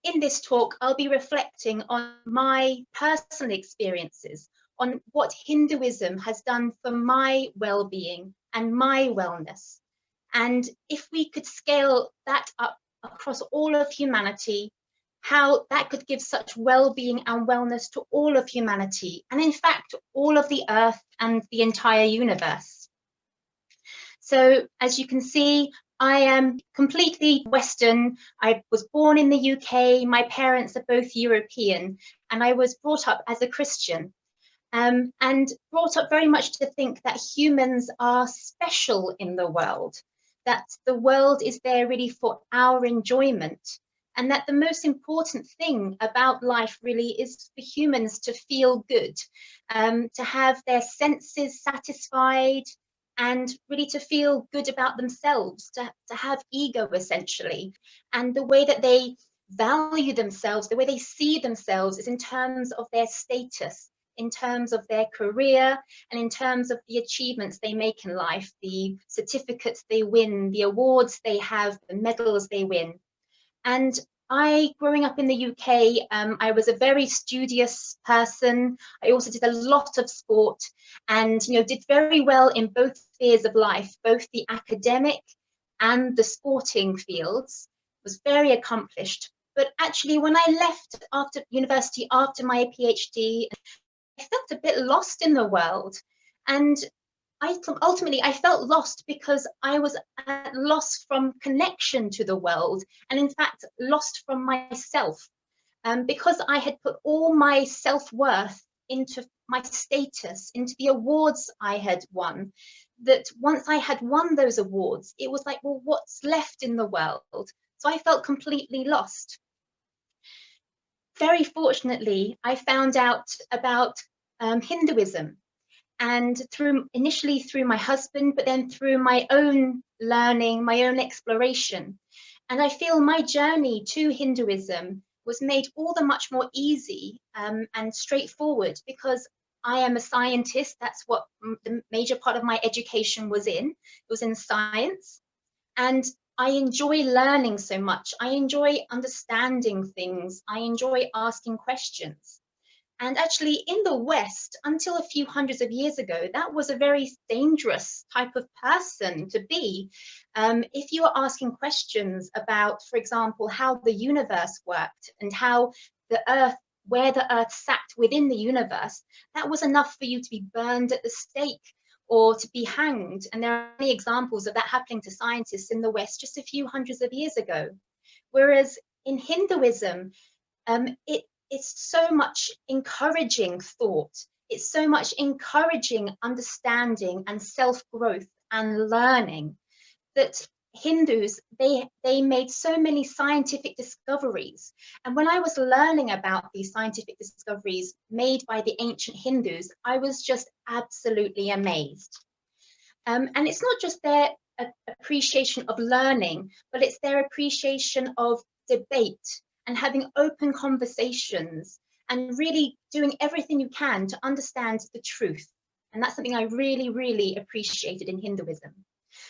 in this talk, I'll be reflecting on my personal experiences, on what Hinduism has done for my well-being and my wellness. And if we could scale that up across all of humanity, how that could give such well-being and wellness to all of humanity, and in fact, all of the earth and the entire universe. So as you can see, I am completely Western. I was born in the UK. My parents are both European, and I was brought up as a Christian. And brought up very much to think that humans are special in the world, that the world is there really for our enjoyment, and that the most important thing about life really is for humans to feel good, to have their senses satisfied, and really to feel good about themselves, to have ego essentially. And the way that they value themselves, the way they see themselves is in terms of their status, in terms of their career, and in terms of the achievements they make in life, the certificates they win, the awards they have, the medals they win. And I, growing up in the UK, I was a very studious person. I also did a lot of sport and, did very well in both spheres of life, both the academic and the sporting fields, was very accomplished. But actually, when I left after university, after my PhD, I felt a bit lost in the world. And ultimately, I felt lost because I was at loss from connection to the world, and in fact, lost from myself. Because I had put all my self-worth into my status, into the awards I had won, that once I had won those awards, it was like, well, what's left in the world? So I felt completely lost. Very fortunately, I found out about Hinduism, and initially through my husband, but then through my own learning, my own exploration. And I feel my journey to Hinduism was made all the much more easy and straightforward because I am a scientist. That's what the major part of my education was in. It was in science. And I enjoy learning so much. I enjoy understanding things. I enjoy asking questions. And actually, in the West, until a few hundreds of years ago, that was a very dangerous type of person to be. If you were asking questions about, for example, how the universe worked and how the Earth, where the Earth sat within the universe, that was enough for you to be burned at the stake or to be hanged. And there are many examples of that happening to scientists in the West just a few hundreds of years ago. Whereas in Hinduism, it's so much encouraging thought. It's so much encouraging understanding and self-growth and learning that Hindus, they made so many scientific discoveries. And when I was learning about these scientific discoveries made by the ancient Hindus, I was just absolutely amazed. And it's not just their appreciation of learning, but it's their appreciation of debate and having open conversations and really doing everything you can to understand the truth. And that's something I really, really appreciated in Hinduism.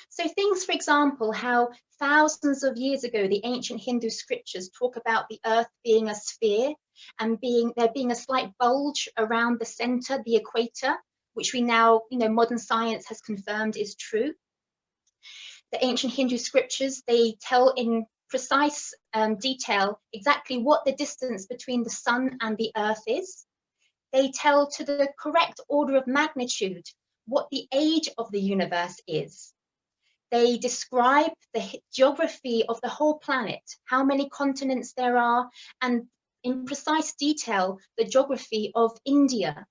So things, for example, how thousands of years ago, the ancient Hindu scriptures talk about the earth being a sphere and there being a slight bulge around the center, the equator, which we now, modern science has confirmed is true. The ancient Hindu scriptures, they tell in precise detail exactly what the distance between the sun and the earth is. They tell to the correct order of magnitude what the age of the universe is. They describe the geography of the whole planet, how many continents there are, and in precise detail, the geography of India.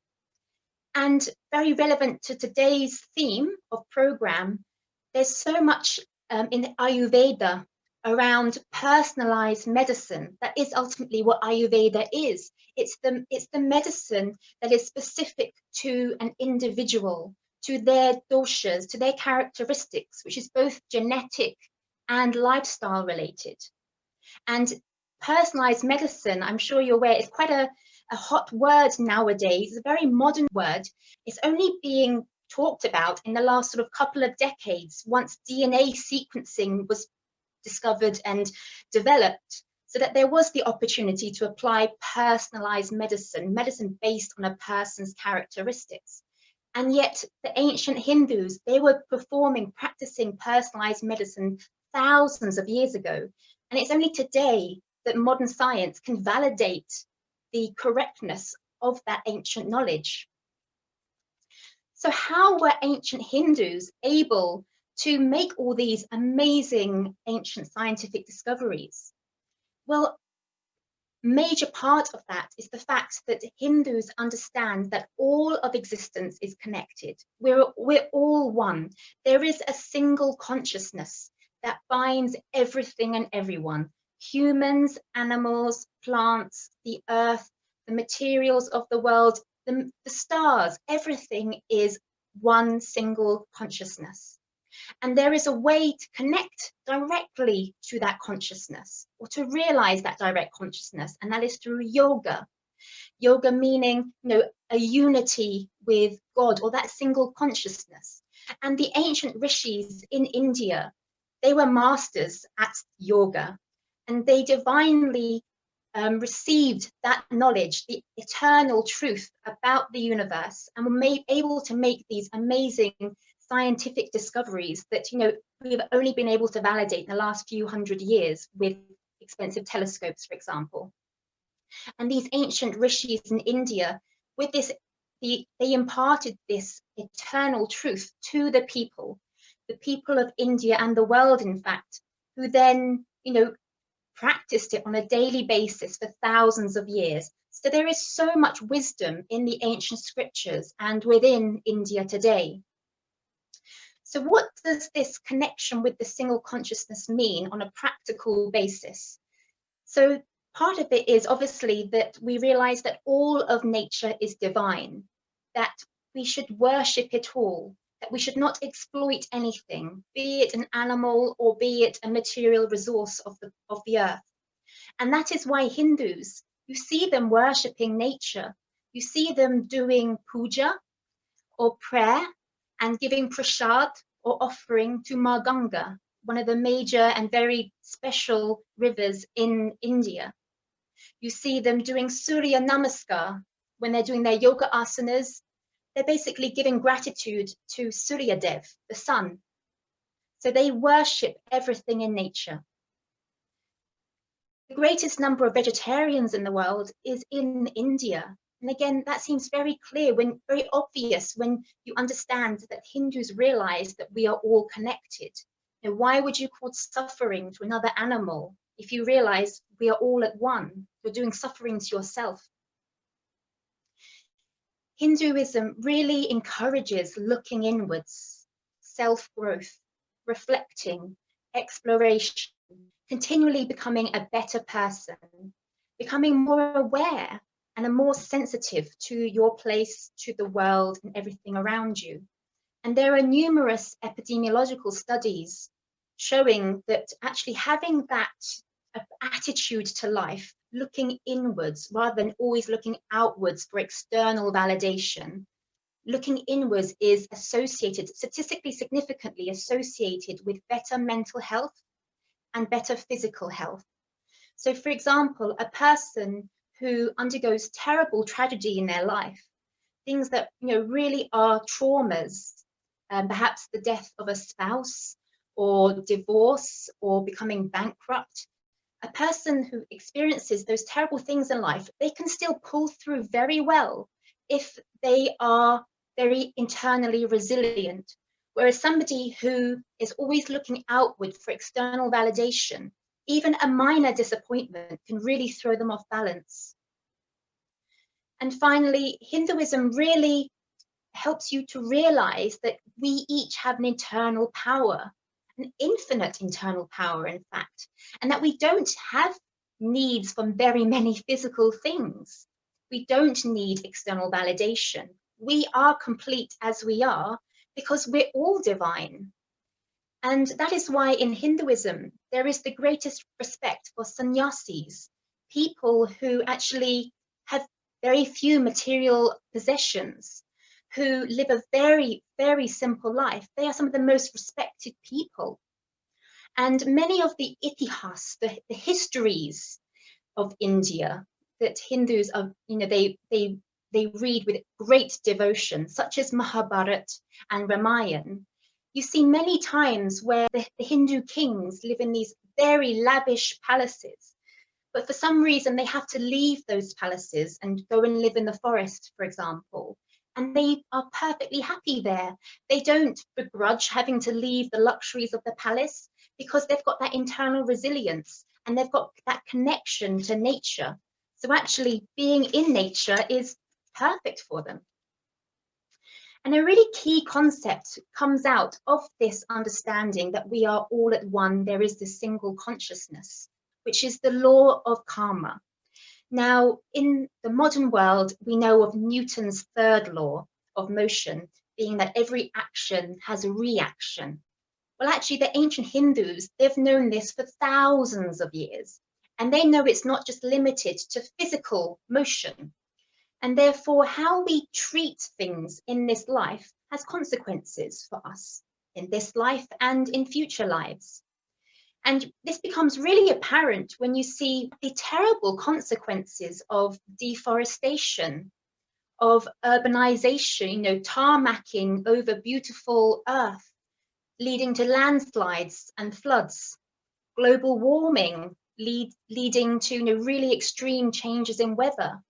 And very relevant to today's theme of program, there's so much in Ayurveda around personalized medicine. That is ultimately what Ayurveda is. It's the medicine that is specific to an individual, to their doshas, to their characteristics, which is both genetic and lifestyle related. And personalized medicine, I'm sure you're aware, is quite a hot word nowadays. It's a very modern word. It's only being talked about in the last sort of couple of decades, once DNA sequencing was discovered and developed. so that there was the opportunity to apply personalized medicine, medicine based on a person's characteristics. And yet the ancient Hindus, they were practicing personalized medicine thousands of years ago. And it's only today that modern science can validate the correctness of that ancient knowledge. So how were ancient Hindus able to make all these amazing ancient scientific discoveries? Well, major part of that is the fact that Hindus understand that all of existence is connected. We're all one. There is a single consciousness that binds everything and everyone. Humans, animals, plants, the earth, the materials of the world, the stars, everything is one single consciousness. And there is a way to connect directly to that consciousness, or to realize that direct consciousness, and that is through yoga. Yoga meaning, a unity with God, or that single consciousness. And the ancient rishis in India, they were masters at yoga, and they divinely received that knowledge, the eternal truth about the universe, and were able to make these amazing scientific discoveries that we've only been able to validate in the last few hundred years with expensive telescopes, for example. And these ancient rishis in India, with this, they imparted this eternal truth to the people of India and the world, in fact, who then practiced it on a daily basis for thousands of years. So there is so much wisdom in the ancient scriptures and within India today. So what does this connection with the single consciousness mean on a practical basis? So part of it is obviously that we realize that all of nature is divine, that we should worship it all, that we should not exploit anything, be it an animal or be it a material resource of the earth. And that is why Hindus, you see them worshipping nature, you see them doing puja or prayer and giving prasad or offering to Ma Ganga, one of the major and very special rivers in India. You see them doing Surya Namaskar. When they're doing their yoga asanas, they're basically giving gratitude to Surya Dev, the sun. So they worship everything in nature. The greatest number of vegetarians in the world is in India. And again, that seems very clear, very obvious when you understand that Hindus realize that we are all connected. Why would you cause suffering to another animal if you realize we are all at one? You're doing suffering to yourself. Hinduism really encourages looking inwards, self-growth, reflecting, exploration, continually becoming a better person, becoming more aware and more sensitive to your place, to the world and everything around you. And there are numerous epidemiological studies showing that actually having that attitude to life, looking inwards rather than always looking outwards for external validation, looking inwards is associated, statistically significantly associated with better mental health and better physical health. So for example, a person who undergoes terrible tragedy in their life, things that really are traumas, perhaps the death of a spouse or divorce or becoming bankrupt, a person who experiences those terrible things in life, they can still pull through very well if they are very internally resilient. Whereas somebody who is always looking outward for external validation, even a minor disappointment can really throw them off balance. And finally, Hinduism really helps you to realize that we each have an internal power, an infinite internal power, in fact, and that we don't have needs from very many physical things. We don't need external validation. We are complete as we are because we're all divine. And that is why in Hinduism, there is the greatest respect for sannyasis, people who actually have very few material possessions, who live a very, very simple life. They are some of the most respected people. And many of the itihas, the histories of India that Hindus are, they read with great devotion, such as Mahabharata and Ramayana. You see many times where the Hindu kings live in these very lavish palaces, but for some reason they have to leave those palaces and go and live in the forest, for example. And they are perfectly happy there. They don't begrudge having to leave the luxuries of the palace because they've got that internal resilience and they've got that connection to nature. So actually being in nature is perfect for them. And a really key concept comes out of this understanding that we are all at one, there is this single consciousness, which is the law of karma. Now, in the modern world, we know of Newton's third law of motion, being that every action has a reaction. Well, actually, the ancient Hindus, they've known this for thousands of years, and they know it's not just limited to physical motion. And therefore, how we treat things in this life has consequences for us in this life and in future lives. And this becomes really apparent when you see the terrible consequences of deforestation, of urbanization, tarmacking over beautiful earth, leading to landslides and floods, global warming leading to really extreme changes in weather.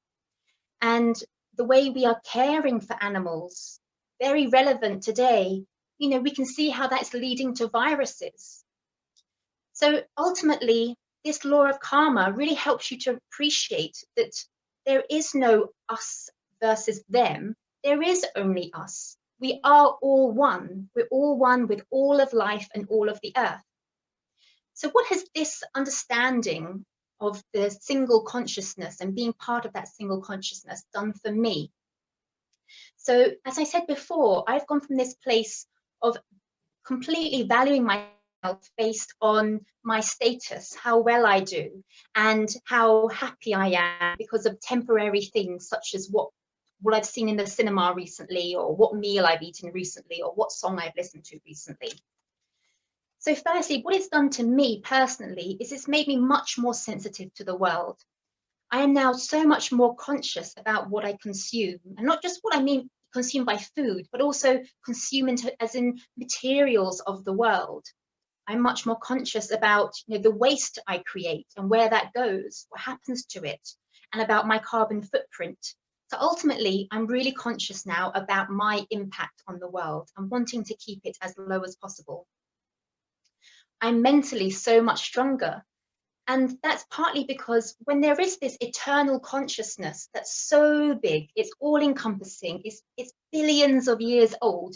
And the way we are caring for animals, very relevant today, we can see how that's leading to viruses. So ultimately, this law of karma really helps you to appreciate that there is no us versus them. There is only us. We are all one. We're all one with all of life and all of the earth. So what has this understanding of the single consciousness and being part of that single consciousness done for me? So as I said before, I've gone from this place of completely valuing myself based on my status, how well I do, and how happy I am because of temporary things such as what I've seen in the cinema recently, or what meal I've eaten recently, or what song I've listened to recently. So firstly, what it's done to me personally is it's made me much more sensitive to the world. I am now so much more conscious about what I consume, and not just what I mean consume by food, but also consume as in materials of the world. I'm much more conscious about the waste I create and where that goes, what happens to it, and about my carbon footprint. So ultimately, I'm really conscious now about my impact on the world and wanting to keep it as low as possible. I'm mentally so much stronger. And that's partly because when there is this eternal consciousness that's so big, it's all encompassing, it's billions of years old,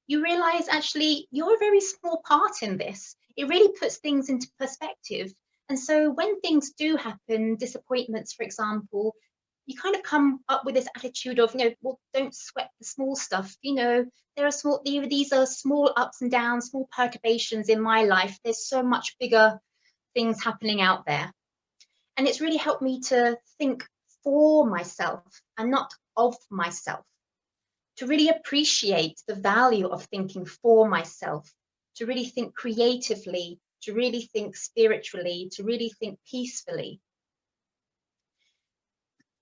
you realize actually you're a very small part in this. It really puts things into perspective. And so when things do happen, disappointments, for example, you kind of come up with this attitude of, well, don't sweat the small stuff. These are small ups and downs, small perturbations in my life. There's so much bigger things happening out there. And it's really helped me to think for myself and not of myself, to really appreciate the value of thinking for myself, to really think creatively, to really think spiritually, to really think peacefully.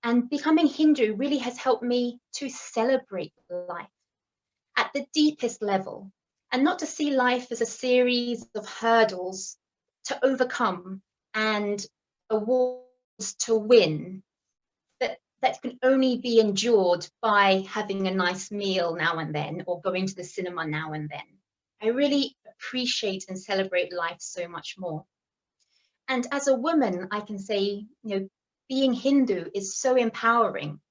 And becoming Hindu really has helped me to celebrate life at the deepest level, and not to see life as a series of hurdles to overcome and awards to win that can only be endured by having a nice meal now and then, or going to the cinema now and then. I really appreciate and celebrate life so much more. And as a woman, I can say, being Hindu is so empowering.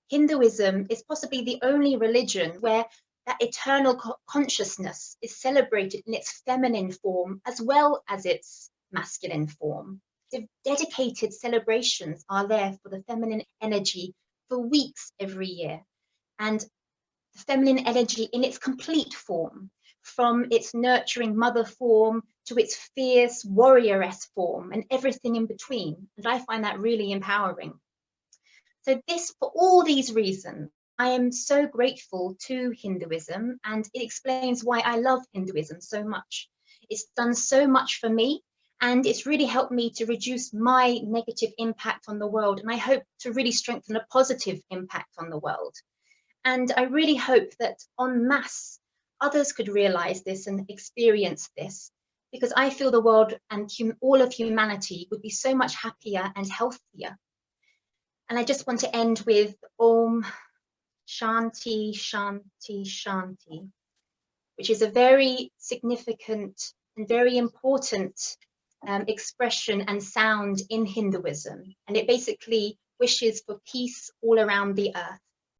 Hinduism is possibly the only religion where that eternal consciousness is celebrated in its feminine form as well as its masculine form. The dedicated celebrations are there for the feminine energy for weeks every year. And the feminine energy in its complete form, from its nurturing mother form to its fierce warrioress form and everything in between. And I find that really empowering. So for all these reasons, I am so grateful to Hinduism, and it explains why I love Hinduism so much. It's done so much for me, and it's really helped me to reduce my negative impact on the world. And I hope to really strengthen a positive impact on the world. And I really hope that en masse, others could realize this and experience this, because I feel the world and all of humanity would be so much happier and healthier. And I just want to end with Om Shanti, Shanti, Shanti, which is a very significant and very important expression and sound in Hinduism. And it basically wishes for peace all around the earth.